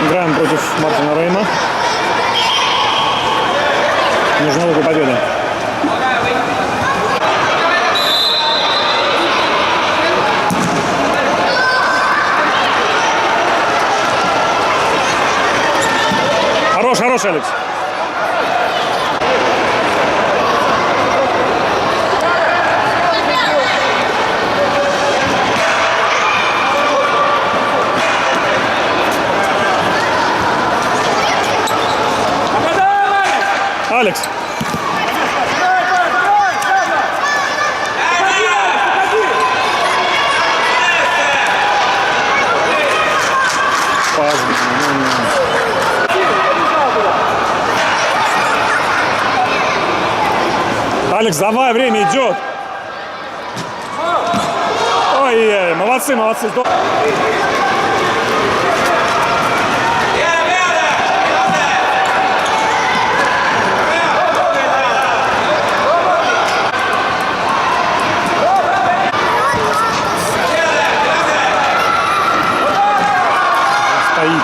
Играем против Мартина Рейма. Нужна только победа. Хорош, Алекс. Алекс. Алекс, давай, время идет. Ой, молодцы. Стоит.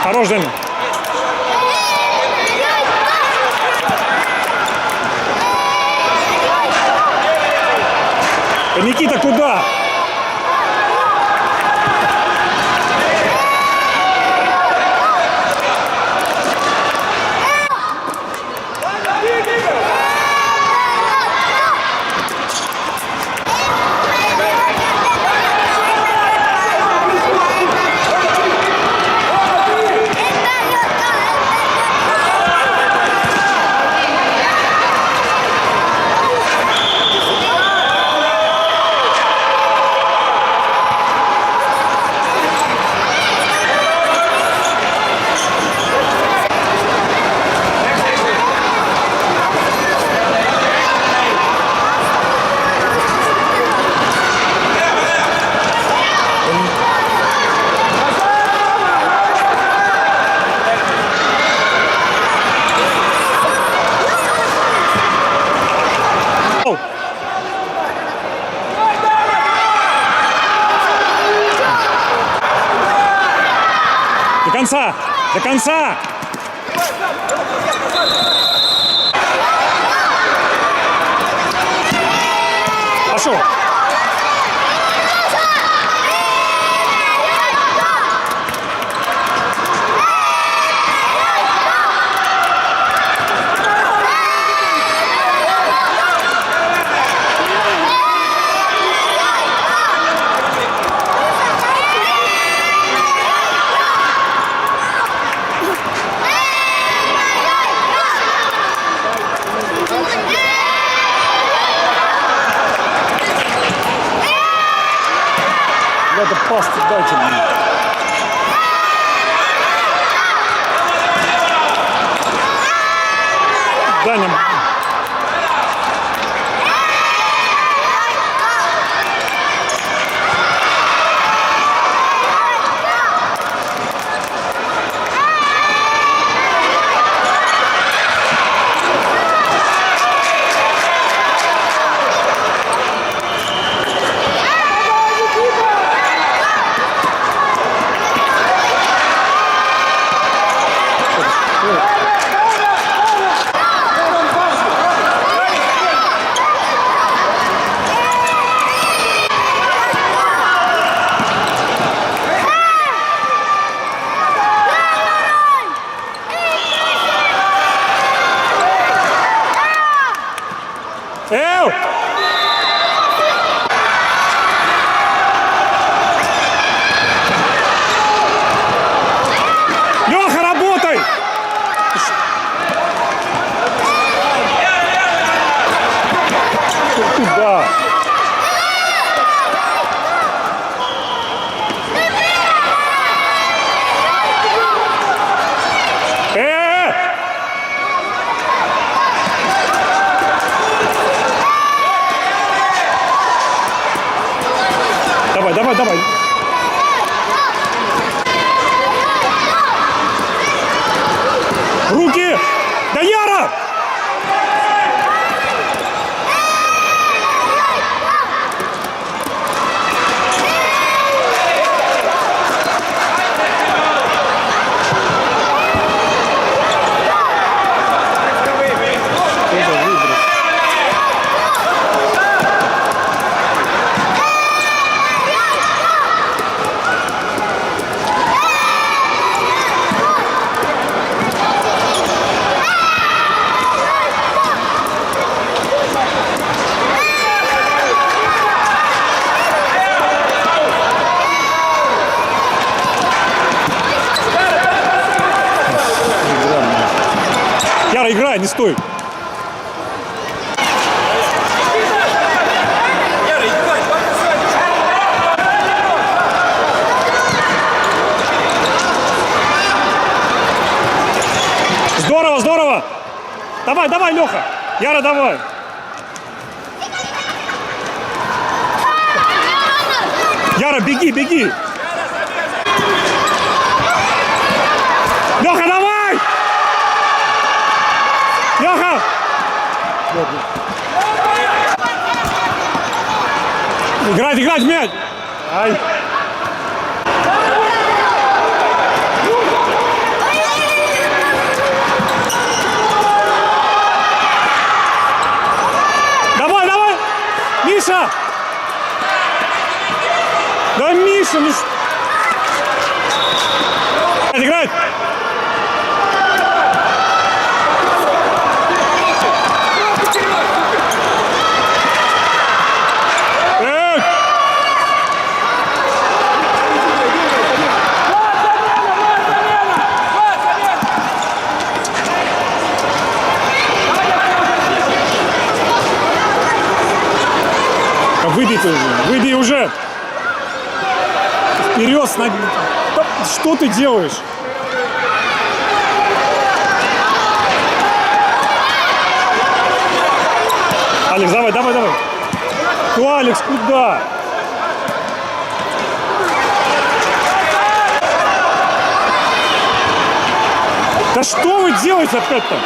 Хорош, Женя. Никита, куда? До конца! Пошел! Надо пасти, дайте мне. Даня. Яра, играй, не стой. Здорово, здорово. Давай, давай, Леха. Яра, давай. Яра, беги, беги. Леха, давай! Леха! Играть, играть в мяч! Ай! Давай, давай! Миша! Да, Миша, ну... Играть! Выйди уже, выйди уже. Вперед с ноги. Что ты делаешь? Алекс, давай, давай, давай. Ну, Алекс, куда? Да что вы делаете опять-то?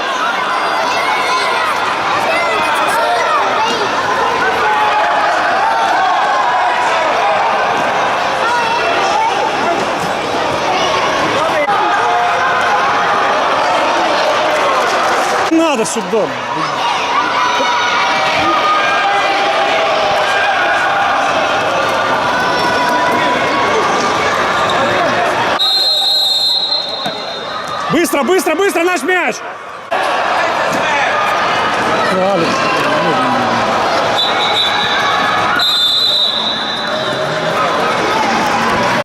Надо сюда. Быстро, быстро, быстро наш мяч! Алекс.